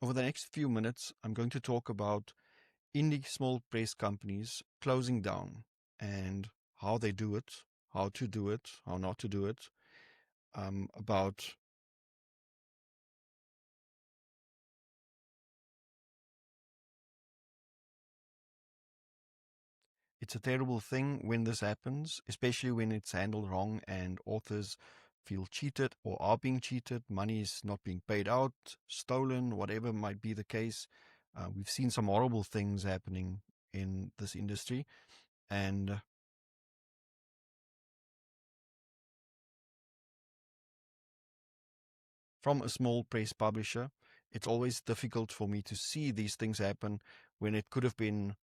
Over the next few minutes, I'm going to talk about indie small press companies closing down and how they do it, how to do it, how not to do it, about it's a terrible thing when this happens, especially when it's handled wrong and authors feel cheated or are being cheated. Money is not being paid out, stolen, whatever might be the case. We've seen some horrible things happening in this industry. And from a small press publisher, it's always difficult for me to see these things happen when it could have been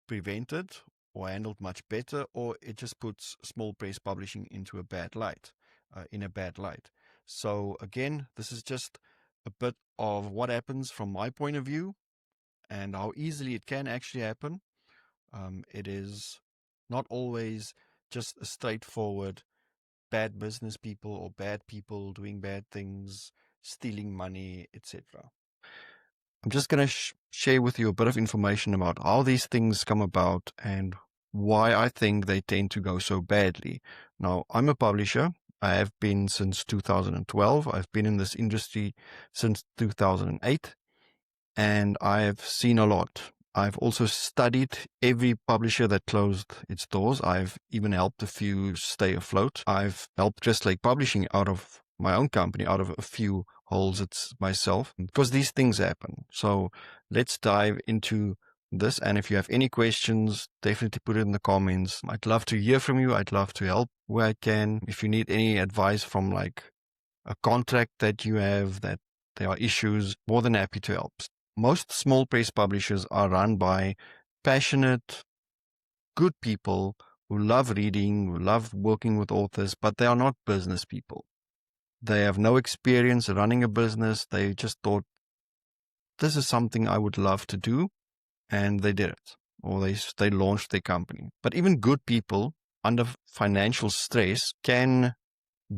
prevented or handled much better, or it just puts small press publishing into a bad light, in a bad light. So again, this is just a bit of what happens from my point of view and how easily it can actually happen. It is not always just a straightforward bad business people or bad people doing bad things, stealing money, etc. I'm just going to share with you a bit of information about how these things come about and why I think they tend to go so badly. Now, I'm a publisher. I have been since 2012. I've been in this industry since 2008, and I've seen a lot. I've also studied every publisher that closed its doors. I've even helped a few stay afloat. I've helped Crystal Publishing out of my own company, out of a few holes it's myself, because these things happen. So let's dive into this. And if you have any questions, definitely put it in the comments. I'd love to hear from you. I'd love to help where I can. If you need any advice from like a contract that you have, that there are issues, more than happy to help. Most small press publishers are run by passionate, good people who love reading, who love working with authors, but they are not business people. They have no experience running a business. They just thought, this is something I would love to do, and they did it, or they launched their company. But even good people under financial stress can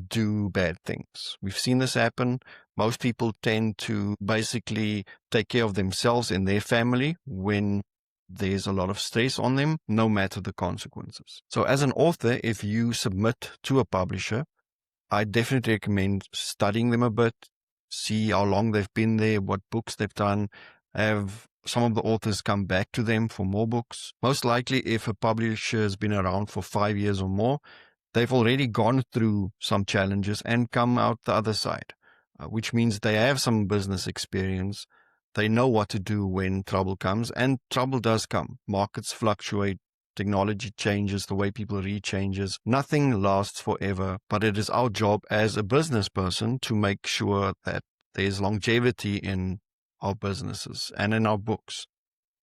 do bad things. We've seen this happen. Most people tend to basically take care of themselves and their family when there's a lot of stress on them, no matter the consequences. So as an author, if you submit to a publisher, I definitely recommend studying them a bit, see how long they've been there, what books they've done, have some of the authors come back to them for more books. Most likely, if a publisher has been around for 5 years or more, they've already gone through some challenges and come out the other side, which means they have some business experience. They know what to do when trouble comes, and trouble does come. Markets fluctuate, technology changes, the way people read changes. Nothing lasts forever, but it is our job as a business person to make sure that there's longevity in our businesses and in our books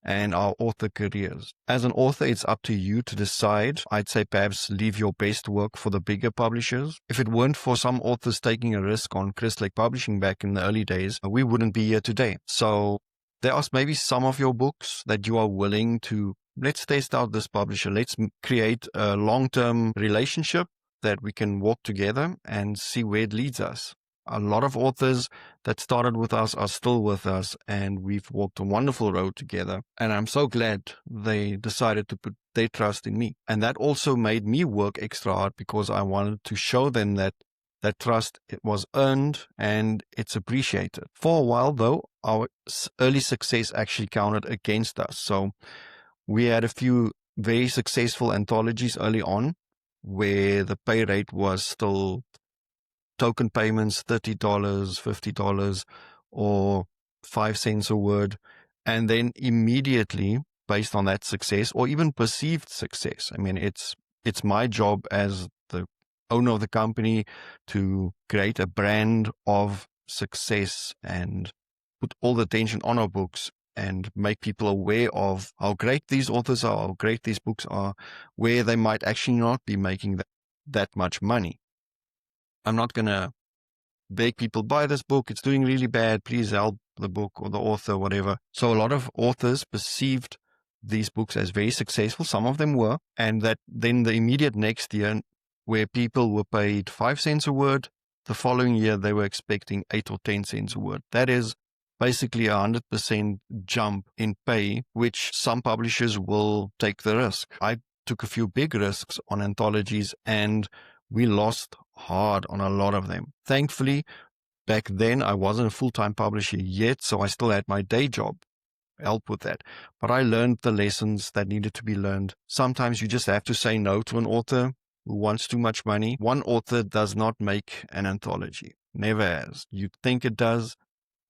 and our author careers. As an author, it's up to you to decide. I'd say perhaps leave your best work for the bigger publishers. If it weren't for some authors taking a risk on Crystal Publishing back in the early days, we wouldn't be here today. So there are maybe some of your books that you are willing to, let's test out this publisher. Let's create a long-term relationship that we can walk together and see where it leads us. A lot of authors that started with us are still with us, and we've walked a wonderful road together. And I'm so glad they decided to put their trust in me. And that also made me work extra hard because I wanted to show them that that trust it was earned and it's appreciated. For a while, though, our early success actually counted against us. So we had a few very successful anthologies early on where the pay rate was still token payments, $30, $50, or 5 cents a word. And then immediately, based on that success or even perceived success, I mean, it's my job as the owner of the company to create a brand of success and put all the attention on our books and make people aware of how great these authors are, how great these books are, where they might actually not be making that much money. I'm not going to beg people, buy this book, it's doing really bad, please help the book or the author, whatever. So a lot of authors perceived these books as very successful. Some of them were. And that then the immediate next year, where people were paid 5 cents a word, the following year they were expecting 8 or 10 cents a word. That is basically 100% jump in pay, which some publishers will take the risk. I took a few big risks on anthologies and we lost hard on a lot of them. Thankfully, back then I wasn't a full-time publisher yet, so I still had my day job help with that. But I learned the lessons that needed to be learned. Sometimes you just have to say no to an author who wants too much money. One author does not make an anthology. Never has. You think it does.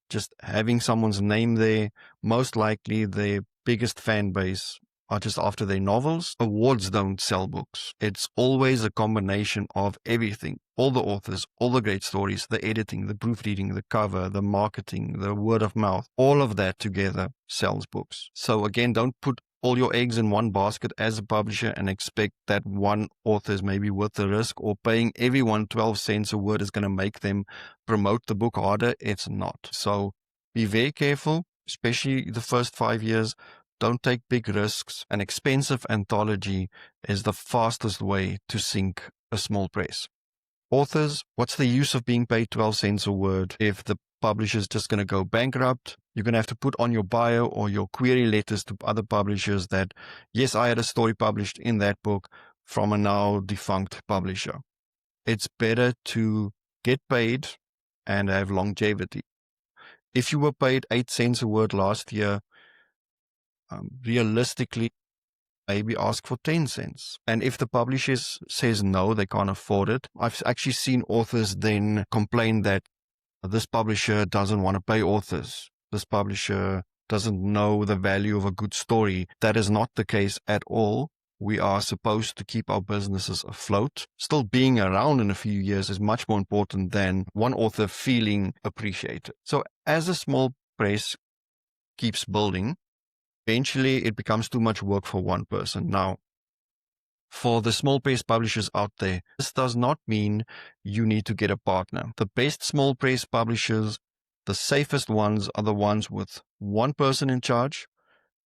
Just having someone's name there, most likely their biggest fan base are just after their novels. Awards don't sell books. It's always a combination of everything. All the authors, all the great stories, the editing, the proofreading, the cover, the marketing, the word of mouth, all of that together sells books. So again, don't put all your eggs in one basket as a publisher and expect that one author is maybe worth the risk, or paying everyone 12 cents a word is going to make them promote the book harder. It's not. So be very careful, especially the first 5 years. Don't take big risks. An expensive anthology is the fastest way to sink a small press. Authors, what's the use of being paid 12 cents a word if the publisher's just going to go bankrupt? You're going to have to put on your bio or your query letters to other publishers that, yes, I had a story published in that book from a now defunct publisher. It's better to get paid and have longevity. If you were paid 8 cents a word last year, realistically, maybe ask for 10 cents. And if the publisher says no, they can't afford it, I've actually seen authors then complain that this publisher doesn't want to pay authors. This publisher doesn't know the value of a good story. That is not the case at all. We are supposed to keep our businesses afloat. Still being around in a few years is much more important than one author feeling appreciated. So as a small press keeps building, eventually it becomes too much work for one person. Now, for the small press publishers out there, this does not mean you need to get a partner. The best small press publishers, the safest ones, are the ones with one person in charge,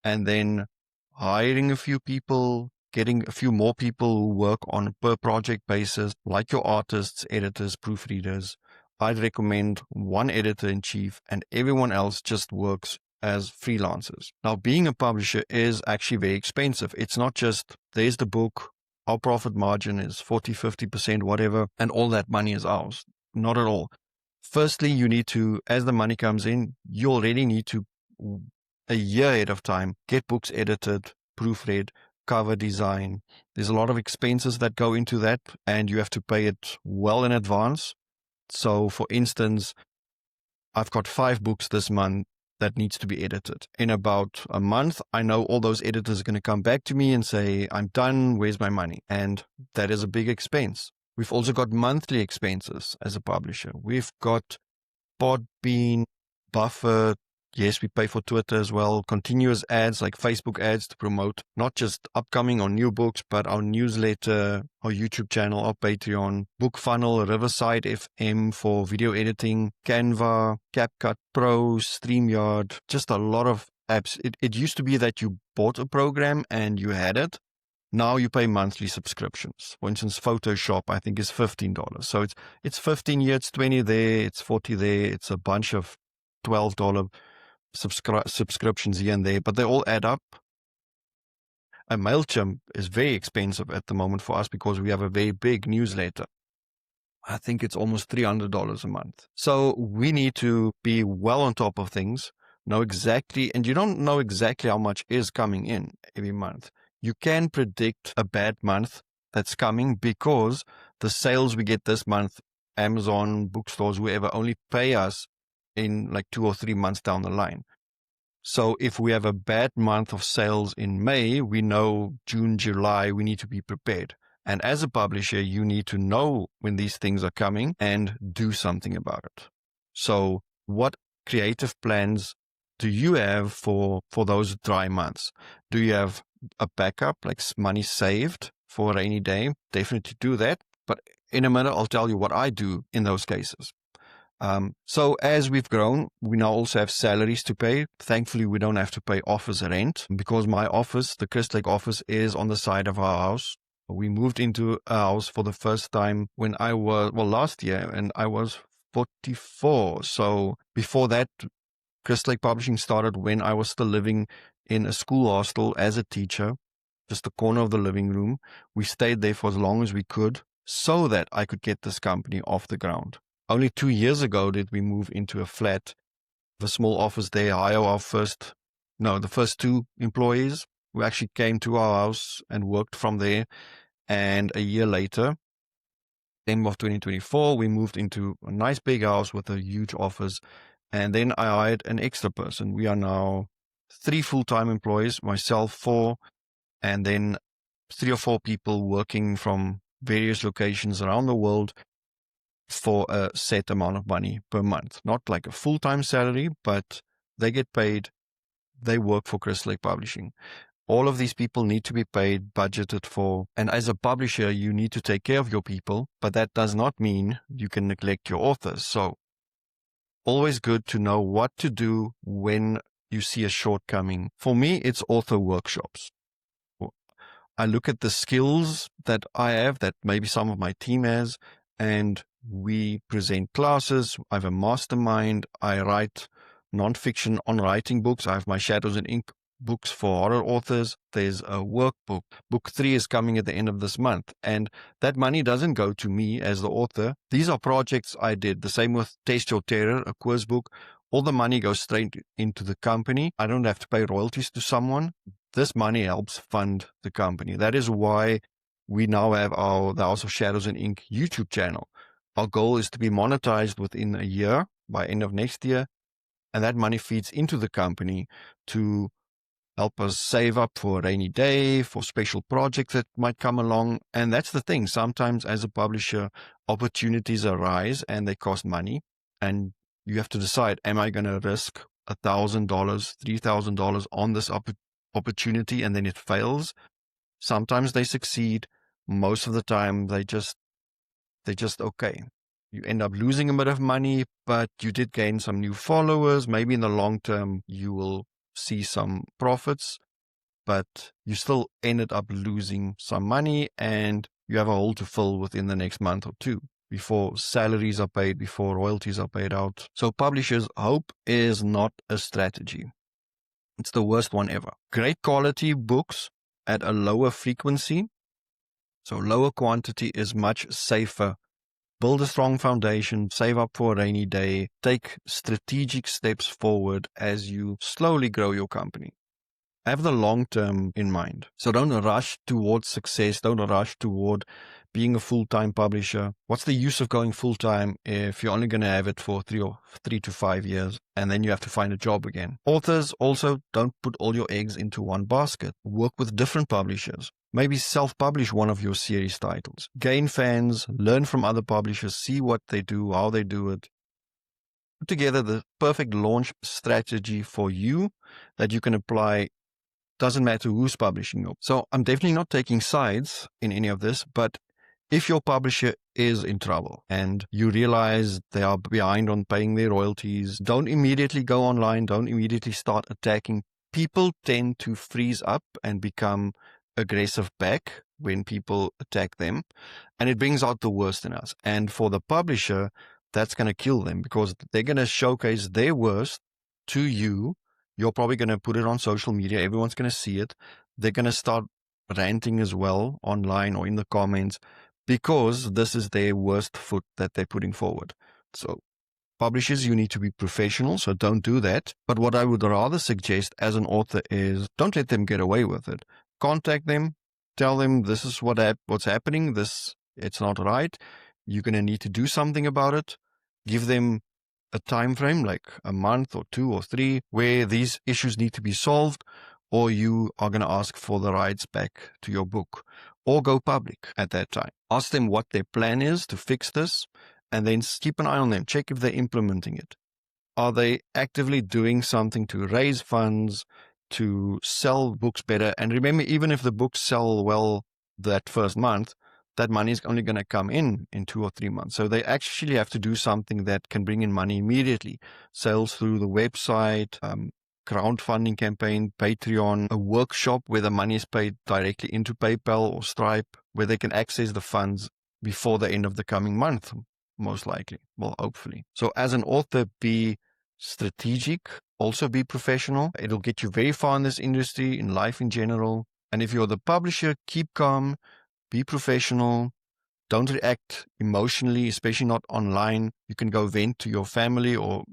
and then hiring a few people, getting a few more people who work on a per project basis, like your artists, editors, proofreaders. I'd recommend one editor-in-chief, and everyone else just works as freelancers. Now, being a publisher is actually very expensive. It's not just, there's the book, our profit margin is 40, 50%, whatever, and all that money is ours. Not at all. Firstly, you need to, as the money comes in, you already need to, a year ahead of time, get books edited, proofread, cover design. There's a lot of expenses that go into that, and you have to pay it well in advance. So, for instance, I've got 5 books this month that needs to be edited. In about a month, I know all those editors are going to come back to me and say, I'm done, where's my money? And that is a big expense. We've also got monthly expenses as a publisher. We've got Podbean, Buffer. Yes, we pay for Twitter as well. Continuous ads like Facebook ads to promote not just upcoming or new books, but our newsletter, our YouTube channel, our Patreon, BookFunnel, Riverside FM for video editing, Canva, CapCut Pro, StreamYard, just a lot of apps. It used to be that you bought a program and you had it. Now you pay monthly subscriptions. For instance, Photoshop, I think, is $15. So it's 15 here, it's 20 there, it's 40 there. It's a bunch of $12 subscriptions here and there, but they all add up. A MailChimp is very expensive at the moment for us because we have a very big newsletter. I think it's almost $300 a month. So we need to be well on top of things, know exactly, and you don't know exactly how much is coming in every month. You can predict a bad month that's coming because the sales we get this month, Amazon, bookstores, whoever, only pay us in like 2 or 3 months down the line. So if we have a bad month of sales in May, we know June, July, we need to be prepared. And as a publisher, you need to know when these things are coming and do something about it. So what creative plans do you have for those dry months? Do you have a backup, like money saved for a rainy day? Definitely do that. But in a minute, I'll tell you what I do in those cases. So as we've grown, we now also have salaries to pay. Thankfully, we don't have to pay office rent because my office, the Crest Lake office, is on the side of our house. We moved into a house for the first time when I was, last year, and I was 44. So before that, Crystal Lake Publishing started when I was still living in a school hostel as a teacher, just the corner of the living room. We stayed there for as long as we could so that I could get this company off the ground. Only 2 years ago did we move into a flat, a small office there, hire the first 2 employees who actually came to our house and worked from there. And a year later, December of 2024, we moved into a nice big house with a huge office. And then I hired an extra person. We are now 3 full-time employees, myself 4, and then 3 or 4 people working from various locations around the world for a set amount of money per month. Not like a full-time salary, but they get paid. They work for Crystal Lake Publishing. All of these people need to be paid, budgeted for. And as a publisher, you need to take care of your people, but that does not mean you can neglect your authors. So always good to know what to do when you see a shortcoming. For me, it's author workshops. I look at the skills that I have, that maybe some of my team has, and we present classes. I have a mastermind. I write nonfiction on writing books. I have my Shadows and Ink books for horror authors. There's a workbook. Book 3 is coming at the end of this month. And that money doesn't go to me as the author. These are projects I did. The same with Taste Your Terror, a quiz book. All the money goes straight into the company. I don't have to pay royalties to someone. This money helps fund the company. That is why we now have the House of Shadows and Ink YouTube channel. Our goal is to be monetized within a year, by end of next year. And that money feeds into the company to help us save up for a rainy day, for special projects that might come along. And that's the thing. Sometimes as a publisher, opportunities arise and they cost money. And you have to decide, am I going to risk $1,000, $3,000 on this opportunity and then it fails? Sometimes they succeed. Most of the time, they're just okay. You end up losing a bit of money, but you did gain some new followers. Maybe in the long term, you will see some profits, but you still ended up losing some money and you have a hole to fill within the next month or 2 before salaries are paid, before royalties are paid out. So publishers, hope is not a strategy. It's the worst one ever. Great quality books at a lower frequency. So lower quantity is much safer. Build a strong foundation, save up for a rainy day, take strategic steps forward as you slowly grow your company. Have the long term in mind. So don't rush towards success. Don't rush toward being a full-time publisher. What's the use of going full-time if you're only going to have it for 3 to 5 years and then you have to find a job again? Authors also, don't put all your eggs into one basket. Work with different publishers. Maybe self-publish one of your series titles. Gain fans, learn from other publishers, see what they do, how they do it. Put together the perfect launch strategy for you that you can apply. Doesn't matter who's publishing you. So I'm definitely not taking sides in any of this, but if your publisher is in trouble and you realize they are behind on paying their royalties, don't immediately go online. Don't immediately start attacking. People tend to freeze up and become aggressive back when people attack them, and it brings out the worst in us. And for the publisher, that's going to kill them because they're going to showcase their worst to you. You're probably going to put it on social media. Everyone's going to see it. They're going to start ranting as well online or in the comments because this is their worst foot that they're putting forward. So publishers, you need to be professional, so don't do that. But what I would rather suggest as an author is don't let them get away with it. Contact them, tell them this is what's happening, it's not right. You're going to need to do something about it. Give them a time frame, like a month or 2 or 3, where these issues need to be solved, or you are going to ask for the rights back to your book, or go public at that time. Ask them what their plan is to fix this, and then keep an eye on them. Check if they're implementing it. Are they actively doing something to raise funds, to sell books better? And remember, even if the books sell well that first month, that money is only going to come in 2 or 3 months. So they actually have to do something that can bring in money immediately. Sales through the website, crowdfunding campaign, Patreon, a workshop where the money is paid directly into PayPal or Stripe, where they can access the funds before the end of the coming month, most likely. Well, hopefully. So as an author, be strategic, Also be professional. It'll get you very far in this industry, in life in general. And if you're the publisher, keep calm, be professional. Don't react emotionally, especially not online. You can go vent to your family or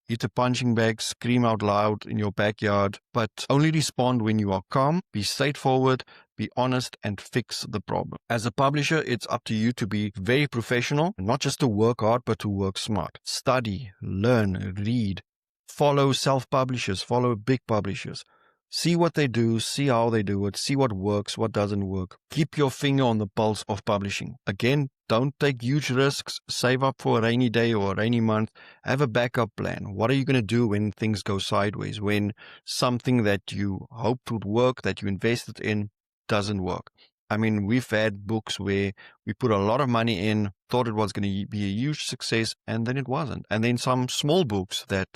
hit a punching bag, scream out loud in your backyard, but only respond when you are calm, be straightforward, be honest, and fix the problem. As a publisher, it's up to you to be very professional, not just to work hard, but to work smart. Study, learn, read, follow self-publishers, follow big publishers. See what they do, see how they do it, see what works, what doesn't work. Keep your finger on the pulse of publishing. Again, don't take huge risks. Save up for a rainy day or a rainy month. Have a backup plan. What are you going to do when things go sideways? When something that you hoped would work, that you invested in, doesn't work? I mean, we've had books where we put a lot of money in, thought it was going to be a huge success, and then it wasn't. And then some small books that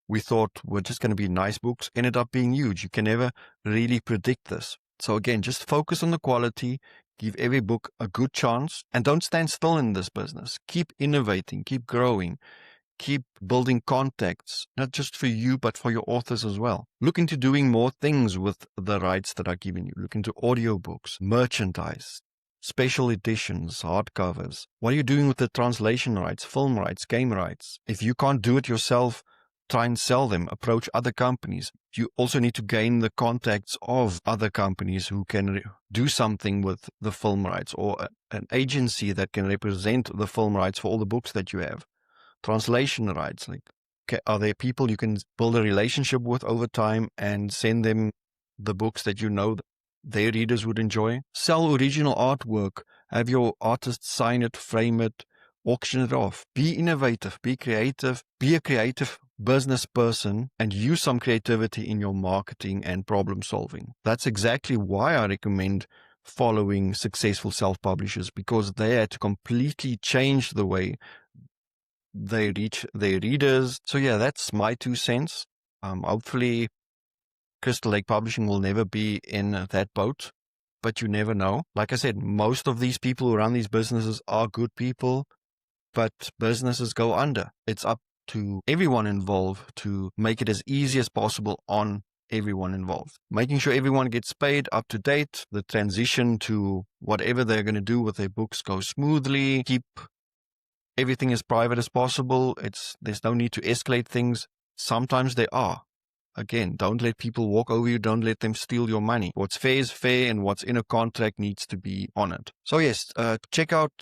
we thought were just going to be nice books ended up being huge. You can never really predict this. So again, just focus on the quality, give every book a good chance, and don't stand still in this business. Keep innovating, keep growing, keep building contacts, not just for you, but for your authors as well. Look into doing more things with the rights that are given you. Look into audiobooks, merchandise, special editions, hardcovers. What are you doing with the translation rights, film rights, game rights? If you can't do it yourself, try and sell them, approach other companies. You also need to gain the contacts of other companies who can do something with the film rights, or an agency that can represent the film rights for all the books that you have. Translation rights, like, okay, are there people you can build a relationship with over time and send them the books that you know their readers would enjoy? Sell original artwork, have your artists sign it, frame it, auction it off. Be innovative, be creative, be a creative business person, and use some creativity in your marketing and problem solving. That's exactly why I recommend following successful self-publishers, because they had to completely change the way they reach their readers. So yeah, that's my 2 cents. Hopefully Crystal Lake Publishing will never be in that boat, but you never know. Like I said, most of these people who run these businesses are good people, but businesses go under. It's up to everyone involved to make it as easy as possible on everyone involved. Making sure everyone gets paid up to date, the transition to whatever they're going to do with their books goes smoothly, keep everything as private as possible. There's no need to escalate things. Sometimes they are. Again, don't let people walk over you. Don't let them steal your money. What's fair is fair, and what's in a contract needs to be honored. So yes, check out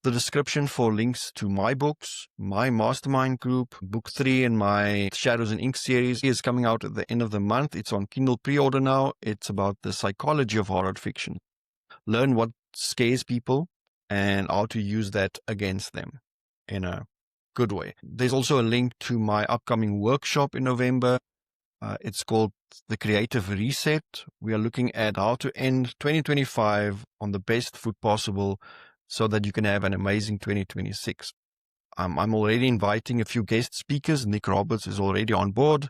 the description for links to my books, my mastermind group. Book 3 in my Shadows and Ink series is coming out at the end of the month. It's on Kindle pre-order now. It's about the psychology of horror fiction. Learn what scares people and how to use that against them in a good way. There's also a link to my upcoming workshop in November. It's called The Creative Reset. We are looking at how to end 2025 on the best foot possible, so that you can have an amazing 2026. I'm already inviting a few guest speakers. Nick Roberts is already on board.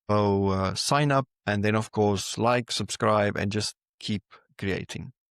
So sign up, and then of course like, subscribe, and just keep creating.